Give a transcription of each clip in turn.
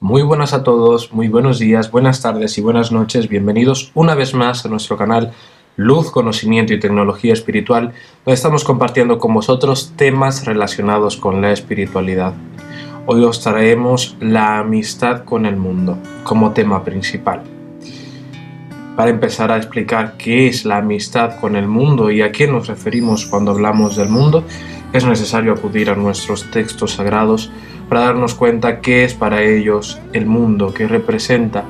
Muy buenas a todos, muy buenos días, buenas tardes y buenas noches. Bienvenidos una vez más a nuestro canal Luz, Conocimiento y Tecnología Espiritual, donde estamos compartiendo con vosotros temas relacionados con la espiritualidad. Hoy os traemos la amistad con el mundo como tema principal. Para empezar a explicar qué es la amistad con el mundo y a qué nos referimos cuando hablamos del mundo, es necesario acudir a nuestros textos sagrados para darnos cuenta qué es para ellos el mundo, qué representa.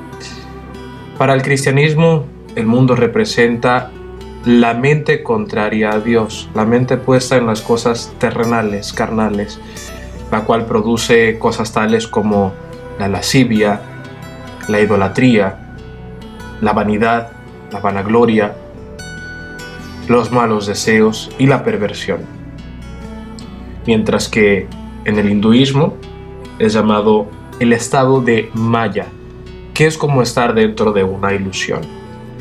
Para el cristianismo, el mundo representa la mente contraria a Dios, la mente puesta en las cosas terrenales, carnales, la cual produce cosas tales como la lascivia, la idolatría, la vanidad, la vanagloria, los malos deseos y la perversión. Mientras que en el hinduismo es llamado el estado de Maya, que es como estar dentro de una ilusión.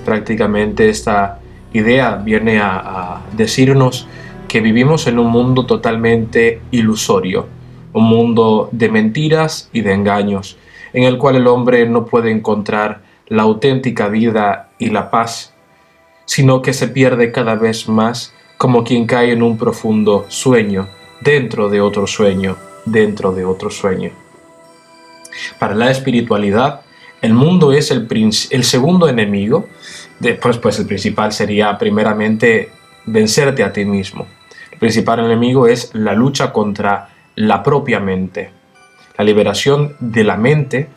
Prácticamente esta idea viene a decirnos que vivimos en un mundo totalmente ilusorio, un mundo de mentiras y de engaños, en el cual el hombre no puede encontrar la auténtica vida y la paz, sino que se pierde cada vez más como quien cae en un profundo sueño, dentro de otro sueño, dentro de otro sueño. Para la espiritualidad, el mundo es el segundo enemigo. Después, pues el principal sería primeramente vencerte a ti mismo. El principal enemigo es la lucha contra la propia mente. La liberación de la mente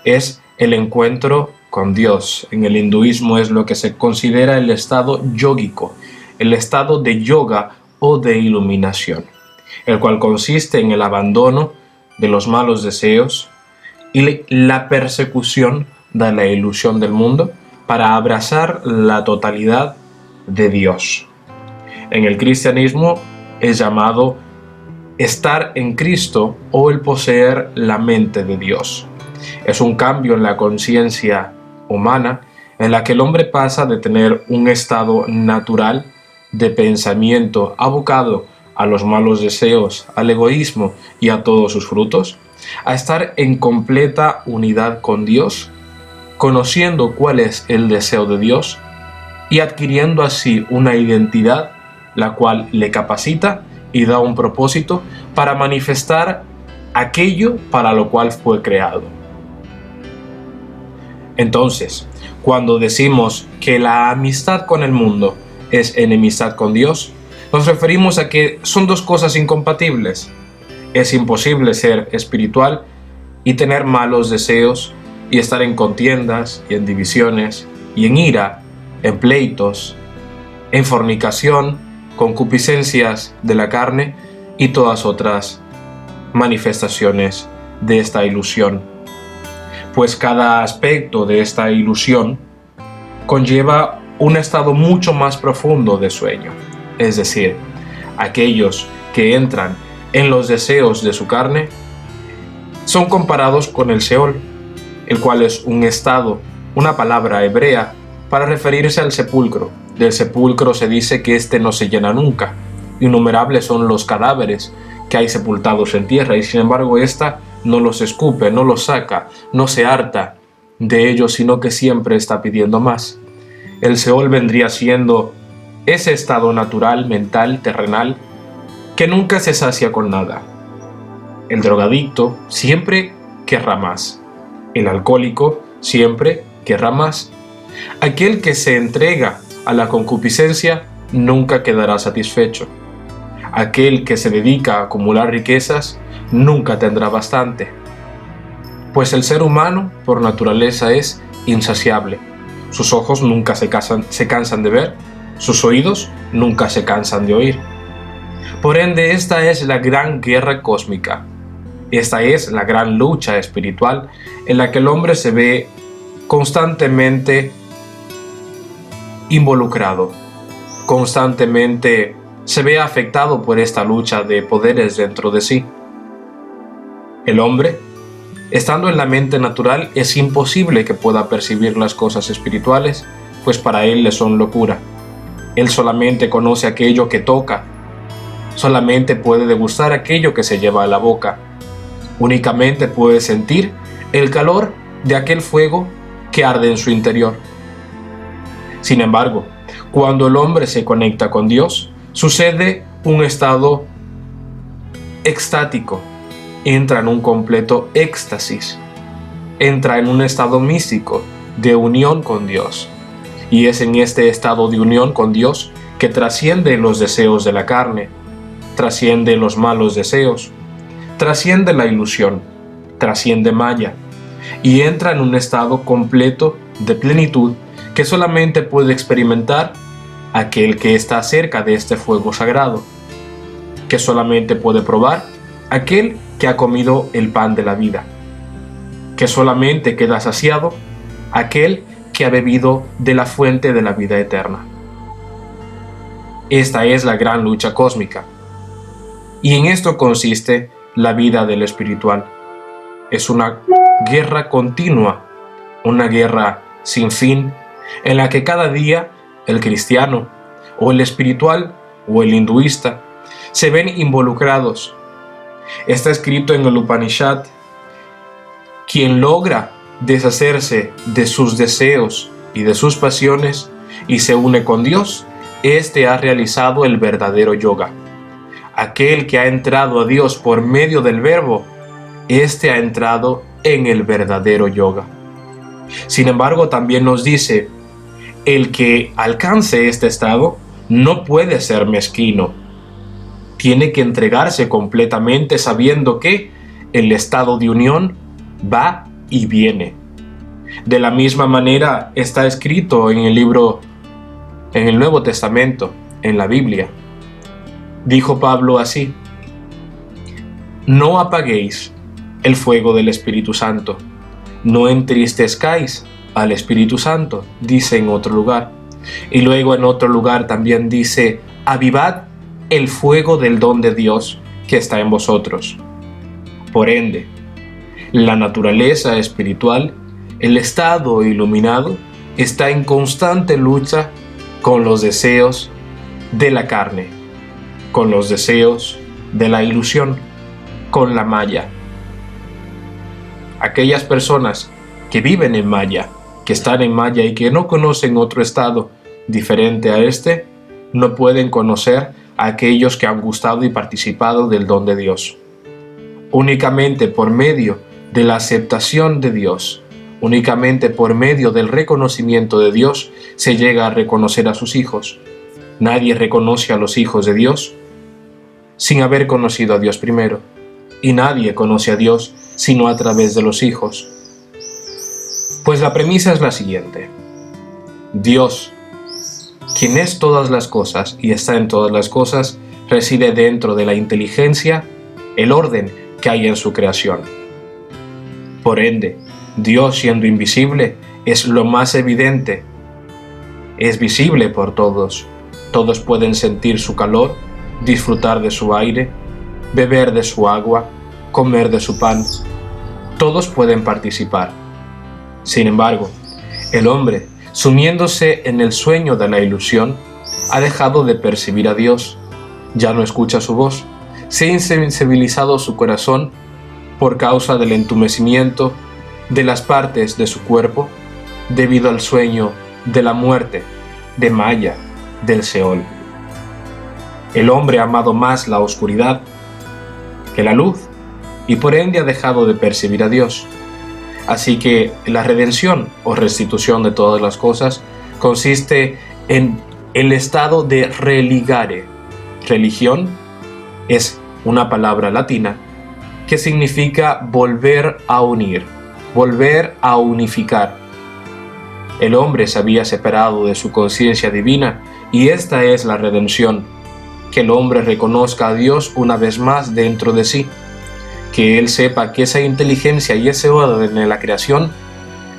es el encuentro con Dios. En el hinduismo es lo que se considera el estado yógico, el estado de yoga o de iluminación, el cual consiste en el abandono de los malos deseos y la persecución de la ilusión del mundo para abrazar la totalidad de Dios. En el cristianismo es llamado estar en Cristo o el poseer la mente de Dios. Es un cambio en la conciencia humana en la que el hombre pasa de tener un estado natural de pensamiento abocado a los malos deseos, al egoísmo y a todos sus frutos, a estar en completa unidad con Dios, conociendo cuál es el deseo de Dios y adquiriendo así una identidad la cual le capacita y da un propósito para manifestar aquello para lo cual fue creado. Entonces, cuando decimos que la amistad con el mundo es enemistad con Dios, nos referimos a que son dos cosas incompatibles. Es imposible ser espiritual y tener malos deseos y estar en contiendas y en divisiones y en ira, en pleitos, en fornicación, concupiscencias de la carne y todas otras manifestaciones de esta ilusión. Pues cada aspecto de esta ilusión conlleva un estado mucho más profundo de sueño. Es decir, aquellos que entran en los deseos de su carne son comparados con el Seol, el cual es un estado, una palabra hebrea para referirse al sepulcro. Del sepulcro se dice que éste no se llena nunca. Innumerables son los cadáveres que hay sepultados en tierra y sin embargo ésta no los escupe, no los saca, no se harta de ellos, sino que siempre está pidiendo más. El Seol vendría siendo ese estado natural, mental, terrenal, que nunca se sacia con nada. El drogadicto siempre querrá más. El alcohólico siempre querrá más. Aquel que se entrega a la concupiscencia nunca quedará satisfecho. Aquel que se dedica a acumular riquezas nunca tendrá bastante. Pues el ser humano, por naturaleza, es insaciable. Sus ojos nunca se cansan de ver, sus oídos nunca se cansan de oír. Por ende, esta es la gran guerra cósmica. Esta es la gran lucha espiritual en la que el hombre se ve constantemente involucrado, constantemente se ve afectado por esta lucha de poderes dentro de sí. El hombre, estando en la mente natural, es imposible que pueda percibir las cosas espirituales, pues para él le son locura. Él solamente conoce aquello que toca, solamente puede degustar aquello que se lleva a la boca, únicamente puede sentir el calor de aquel fuego que arde en su interior. Sin embargo, cuando el hombre se conecta con Dios, sucede un estado extático, entra en un completo éxtasis, entra en un estado místico de unión con Dios. Y es en este estado de unión con Dios que trasciende los deseos de la carne, trasciende los malos deseos, trasciende la ilusión, trasciende Maya, y entra en un estado completo de plenitud que solamente puede experimentar aquel que está cerca de este fuego sagrado, que solamente puede probar aquel que ha comido el pan de la vida, que solamente queda saciado aquel que ha bebido de la fuente de la vida eterna. Esta es la gran lucha cósmica, y en esto consiste la vida del espiritual. Es una guerra continua, una guerra sin fin, en la que cada día el cristiano, o el espiritual, o el hinduista, se ven involucrados. Está escrito en el Upanishad: quien logra deshacerse de sus deseos y de sus pasiones y se une con Dios, este ha realizado el verdadero yoga. Aquel que ha entrado a Dios por medio del verbo, este ha entrado en el verdadero yoga. Sin embargo, también nos dice: el que alcance este estado no puede ser mezquino. Tiene que entregarse completamente, sabiendo que el estado de unión va y viene. De la misma manera está escrito en el Nuevo Testamento, en la Biblia. Dijo Pablo así: no apaguéis el fuego del Espíritu Santo, no entristezcáis al Espíritu Santo, dice en otro lugar. Y luego en otro lugar también dice: avivad el fuego del don de Dios que está en vosotros. Por ende, la naturaleza espiritual, el estado iluminado, está en constante lucha con los deseos de la carne, con los deseos de la ilusión, con la Maya. Aquellas personas que viven en Maya, que están en Maya y que no conocen otro estado diferente a este, no pueden conocer a aquellos que han gustado y participado del don de Dios. Únicamente por medio de la aceptación de Dios, únicamente por medio del reconocimiento de Dios, se llega a reconocer a sus hijos. Nadie reconoce a los hijos de Dios sin haber conocido a Dios primero, y nadie conoce a Dios sino a través de los hijos. Pues la premisa es la siguiente: Dios, quien es todas las cosas y está en todas las cosas, reside dentro de la inteligencia, el orden que hay en su creación. Por ende, Dios, siendo invisible, es lo más evidente. Es visible por todos. Todos pueden sentir su calor, disfrutar de su aire, beber de su agua, comer de su pan. Todos pueden participar. Sin embargo, el hombre, sumiéndose en el sueño de la ilusión, ha dejado de percibir a Dios, ya no escucha su voz, se ha insensibilizado su corazón por causa del entumecimiento de las partes de su cuerpo debido al sueño de la muerte, de Maya, del Seol. El hombre ha amado más la oscuridad que la luz y por ende ha dejado de percibir a Dios. Así que la redención o restitución de todas las cosas consiste en el estado de religare. Religión es una palabra latina que significa volver a unir, volver a unificar. El hombre se había separado de su conciencia divina y esta es la redención, que el hombre reconozca a Dios una vez más dentro de sí, que él sepa que esa inteligencia y ese orden en la creación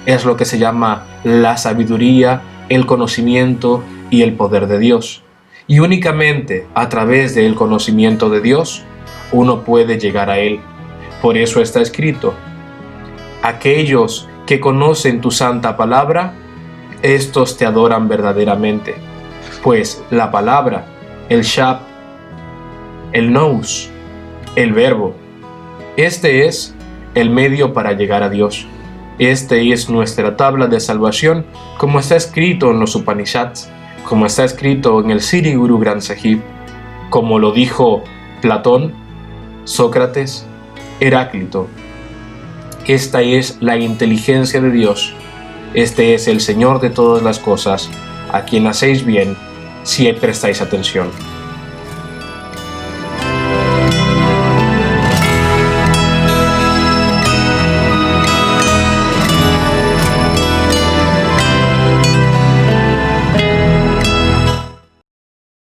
es lo que se llama la sabiduría, el conocimiento y el poder de Dios. Y únicamente a través del conocimiento de Dios uno puede llegar a Él. Por eso está escrito: aquellos que conocen tu santa palabra, estos te adoran verdaderamente. Pues la palabra, el Shab, el Nous, el verbo, este es el medio para llegar a Dios. Este es nuestra tabla de salvación, como está escrito en los Upanishads, como está escrito en el Sri Guru Granth Sahib, como lo dijo Platón, Sócrates, Heráclito. Esta es la inteligencia de Dios. Este es el Señor de todas las cosas, a quien hacéis bien si prestáis atención.